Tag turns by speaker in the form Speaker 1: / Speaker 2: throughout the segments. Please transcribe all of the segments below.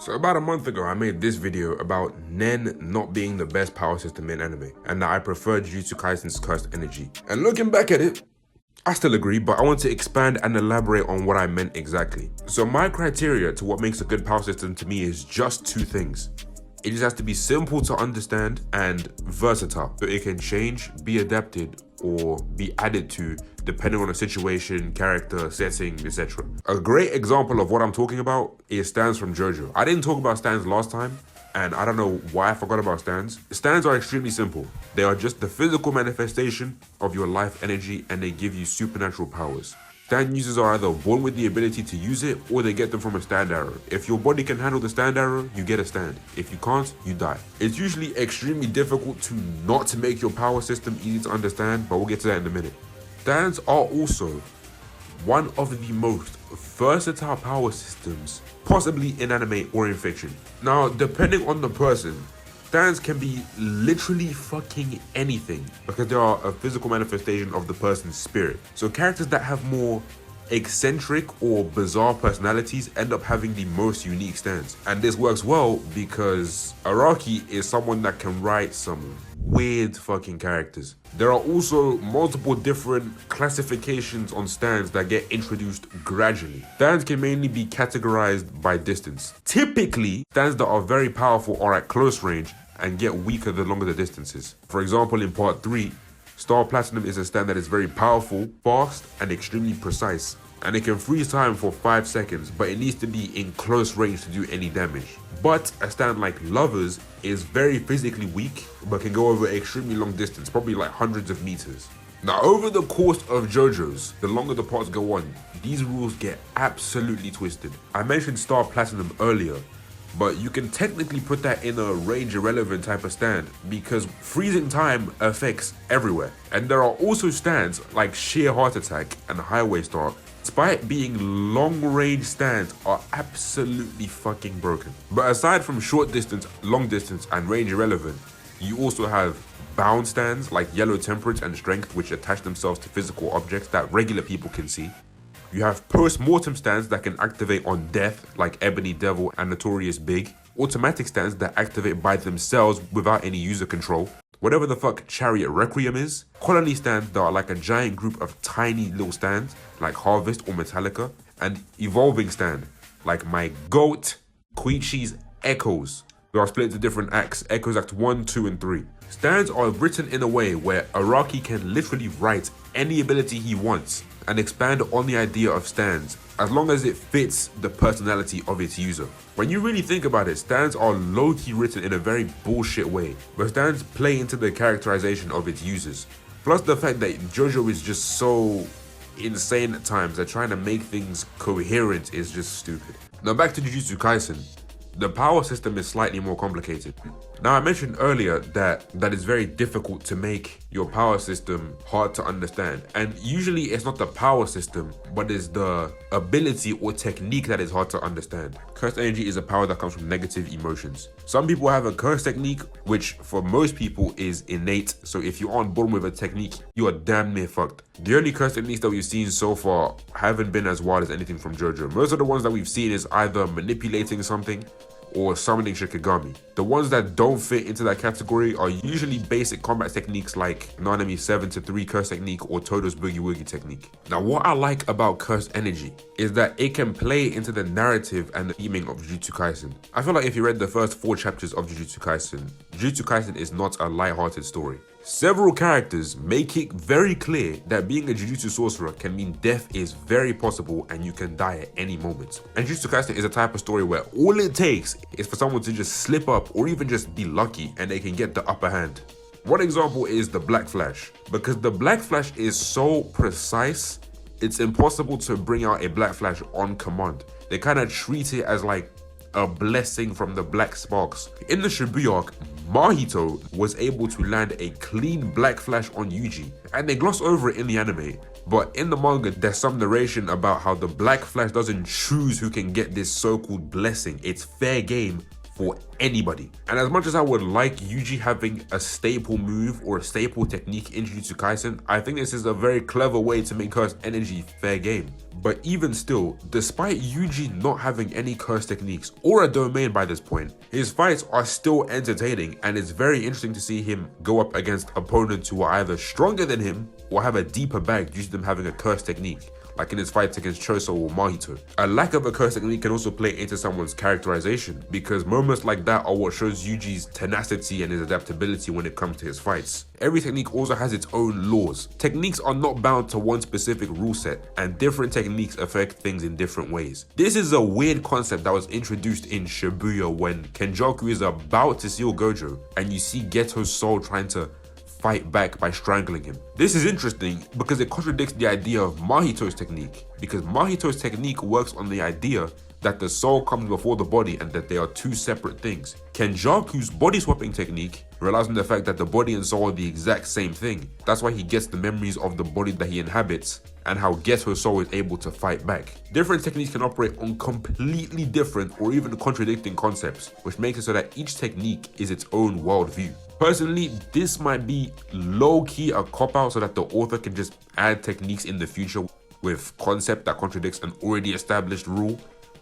Speaker 1: So about a month ago, I made this video about Nen not being the best power system in anime, and that I prefer Jujutsu Kaisen's Cursed Energy. And looking back at it, I still agree, but I want to expand and elaborate on what I meant exactly. So my criteria to what makes a good power system to me is just two things. It just has to be simple to understand and versatile. So it can change, be adapted, or be added to depending on the situation, character, setting, etc. A great example of what I'm talking about is stands from JoJo. I didn't talk about stands last time, and I don't know why I forgot about stands. Stands are extremely simple. They are just the physical manifestation of your life energy, and they give you supernatural powers. Stand users are either born with the ability to use it, or they get them from a stand arrow. If your body can handle the stand arrow, you get a stand. If you can't, you die. It's usually extremely difficult to not make your power system easy to understand, but we'll get to that in a minute. Stands are also one of the most versatile power systems, possibly in anime or in fiction. Now, depending on the person, stands can be literally fucking anything because they are a physical manifestation of the person's spirit. So characters that have more eccentric or bizarre personalities end up having the most unique stands. And this works well because Araki is someone that can write some weird fucking characters. There are also multiple different classifications on stands that get introduced gradually. Stands can mainly be categorized by distance. Typically, stands that are very powerful are at close range and get weaker the longer the distances. For example, in part 3, Star Platinum is a stand that is very powerful, fast, and extremely precise. And it can freeze time for 5 seconds, but it needs to be in close range to do any damage. But a stand like Lovers is very physically weak, but can go over extremely long distance, probably like hundreds of meters. Now, over the course of JoJo's, the longer the parts go on, these rules get absolutely twisted. I mentioned Star Platinum earlier, but you can technically put that in a range irrelevant type of stand because freezing time affects everywhere. And there are also stands like Sheer Heart Attack and Highway Star, despite being long range stands, are absolutely fucking broken. But aside from short distance, long distance, and range irrelevant, you also have bound stands like Yellow Temperance and Strength, which attach themselves to physical objects that regular people can see. You have post-mortem stands that can activate on death, like Ebony Devil and Notorious Big. Automatic stands that activate by themselves without any user control. Whatever the fuck Chariot Requiem is. Colony stands that are like a giant group of tiny little stands, like Harvest or Metallica. And evolving stand, like my GOAT, Koichi's Echoes. They are split into different acts, Echoes Act 1, 2, and 3. Stands are written in a way where Araki can literally write any ability he wants and expand on the idea of stands as long as it fits the personality of its user. When you really think about it, stands are low-key written in a very bullshit way, but stands play into the characterization of its users. Plus the fact that JoJo is just so insane at times that trying to make things coherent is just stupid. Now back to Jujutsu Kaisen. The power system is slightly more complicated. Now I mentioned earlier that it's very difficult to make your power system hard to understand, and usually it's not the power system but it's the ability or technique that is hard to understand. Cursed energy is a power that comes from negative emotions. Some people have a curse technique which for most people is innate, so if you aren't born with a technique you are damn near fucked. The only curse techniques that we've seen so far haven't been as wild as anything from JoJo. Most of the ones that we've seen is either manipulating something or summoning Shikigami. The ones that don't fit into that category are usually basic combat techniques like Nanami 7-3 curse technique or Todo's Boogie Woogie technique. Now what I like about Cursed Energy is that it can play into the narrative and the theming of Jujutsu Kaisen. I feel like if you read the first 4 chapters of Jujutsu Kaisen is not a light-hearted story. Several characters make it very clear that being a Jujutsu sorcerer can mean death is very possible and you can die at any moment. And Jujutsu Kaisen is a type of story where all it takes is for someone to just slip up or even just be lucky and they can get the upper hand. One example is the Black Flash. Because the Black Flash is so precise, it's impossible to bring out a Black Flash on command. They kind of treat it as like a blessing from the Black Sparks. In the Shibuya arc, Mahito was able to land a clean Black Flash on Yuji, and they gloss over it in the anime, but in the manga there's some narration about how the Black Flash doesn't choose who can get this so-called blessing. It's fair game for anybody. And as much as I would like Yuji having a staple move or a staple technique in Jujutsu Kaisen, I think this is a very clever way to make Cursed Energy fair game. But even still, despite Yuji not having any cursed techniques or a domain by this point, his fights are still entertaining, and it's very interesting to see him go up against opponents who are either stronger than him or have a deeper bag due to them having a cursed technique, like in his fights against Choso or Mahito. A lack of a curse technique can also play into someone's characterization, because moments like that are what shows Yuji's tenacity and his adaptability when it comes to his fights. Every technique also has its own laws. Techniques are not bound to one specific rule set, and different techniques affect things in different ways. This is a weird concept that was introduced in Shibuya when Kenjaku is about to seal Gojo, and you see Geto's soul trying to fight back by strangling him. This is interesting because it contradicts the idea of Mahito's technique, because Mahito's technique works on the idea that the soul comes before the body and that they are two separate things. Kenjaku's body swapping technique relies on the fact that the body and soul are the exact same thing. That's why he gets the memories of the body that he inhabits, and how Geto's soul is able to fight back. Different techniques can operate on completely different or even contradicting concepts, which makes it so that each technique is its own worldview. Personally, this might be low-key a cop-out so that the author can just add techniques in the future with concept that contradicts an already established rule.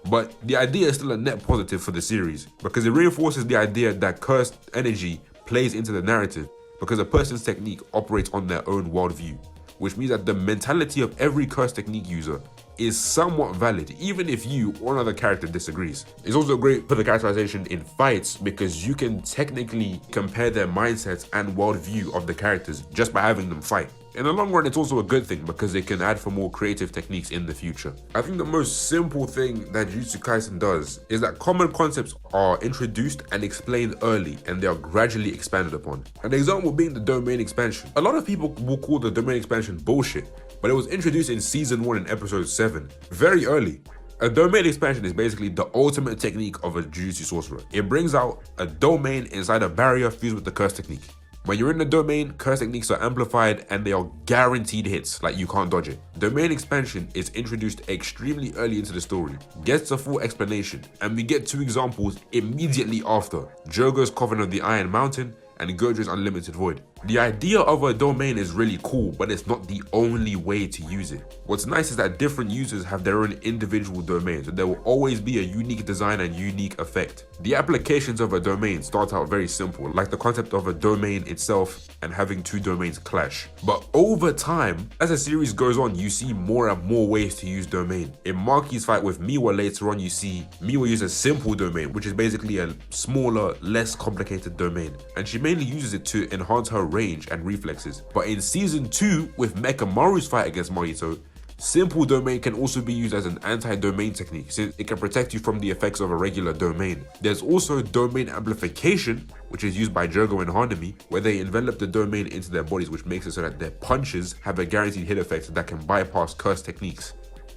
Speaker 1: But the idea is still a net positive for the series, because it reinforces the idea that cursed energy plays into the narrative, because a person's technique operates on their own worldview, which means that the mentality of every cursed technique user is somewhat valid, even if you or another character disagrees. It's also great for the characterization in fights, because you can technically compare their mindsets and worldview of the characters just by having them fight. In the long run, it's also a good thing because it can add for more creative techniques in the future. I think the most simple thing that Jujutsu Kaisen does is that common concepts are introduced and explained early, and they are gradually expanded upon. An example being the domain expansion. A lot of people will call the domain expansion bullshit, but it was introduced in season 1 in episode 7, very early. A domain expansion is basically the ultimate technique of a Jujutsu sorcerer. It brings out a domain inside a barrier fused with the curse technique. When you're in the domain, curse techniques are amplified and they are guaranteed hits, like you can't dodge it. Domain expansion is introduced extremely early into the story, gets a full explanation, and we get 2 examples immediately after: Jogo's Coven of the Iron Mountain and Gojo's Unlimited Void. The idea of a domain is really cool, but it's not the only way to use it. What's nice is that different users have their own individual domains, so there will always be a unique design and unique effect. The applications of a domain start out very simple, like the concept of a domain itself and having 2 domains clash. But over time, as the series goes on, you see more and more ways to use domain. In Maki's fight with Miwa later on, you see Miwa use a simple domain, which is basically a smaller, less complicated domain, and she mainly uses it to enhance her range and reflexes. But in season 2, with Mekamaru's fight against Mahito, simple domain can also be used as an anti-domain technique, since it can protect you from the effects of a regular domain. There's also domain amplification, which is used by Jogo and Hanami, where they envelop the domain into their bodies, which makes it so that their punches have a guaranteed hit effect that can bypass curse techniques,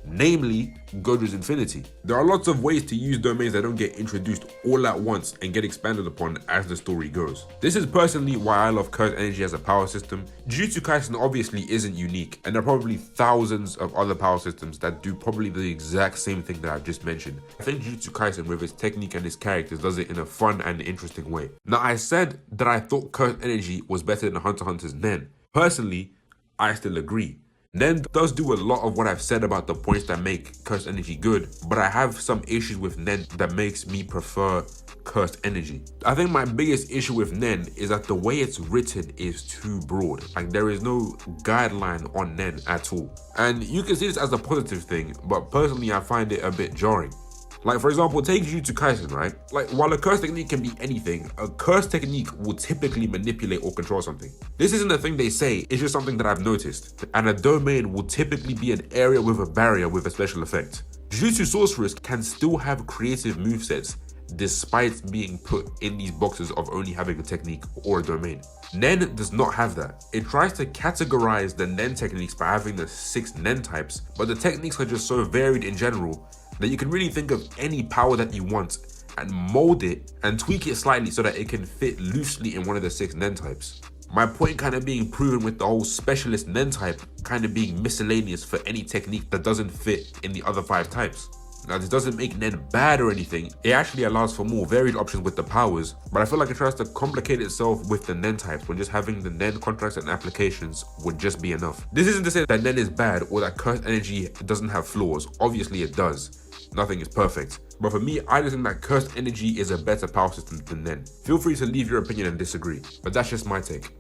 Speaker 1: namely Gojo's Infinity. There are lots of ways to use domains that don't get introduced all at once and get expanded upon as the story goes. This is personally why I love Cursed Energy as a power system. Jujutsu Kaisen obviously isn't unique, and there are probably thousands of other power systems that do probably the exact same thing that I've just mentioned. I think Jujutsu Kaisen, with its technique and its characters, does it in a fun and interesting way. Now, I said that I thought Cursed Energy was better than Hunter x Hunter's Nen. Personally, I still agree. Nen does do a lot of what I've said about the points that make Cursed Energy good, but I have some issues with Nen that makes me prefer Cursed Energy. I think my biggest issue with Nen is that the way it's written is too broad. Like, there is no guideline on Nen at all. And you can see this as a positive thing, but personally I find it a bit jarring. Like, for example, take Jujutsu Kaisen, right? Like, while a curse technique can be anything, a curse technique will typically manipulate or control something. This isn't a thing they say, it's just something that I've noticed. And a domain will typically be an area with a barrier with a special effect. Jujutsu sorcerers can still have creative movesets despite being put in these boxes of only having a technique or a domain. Nen does not have that. It tries to categorize the Nen techniques by having the 6 Nen types, but the techniques are just so varied in general that you can really think of any power that you want and mold it and tweak it slightly so that it can fit loosely in one of the 6 Nen types. My point kind of being proven with the whole specialist Nen type kind of being miscellaneous for any technique that doesn't fit in the other 5 types. Now this doesn't make Nen bad or anything, it actually allows for more varied options with the powers, but I feel like it tries to complicate itself with the Nen types when just having the Nen contracts and applications would just be enough. This isn't to say that Nen is bad or that Cursed Energy doesn't have flaws, obviously it does. Nothing is perfect. But for me, I just think that Cursed Energy is a better power system than Nen. Feel free to leave your opinion and disagree, but that's just my take.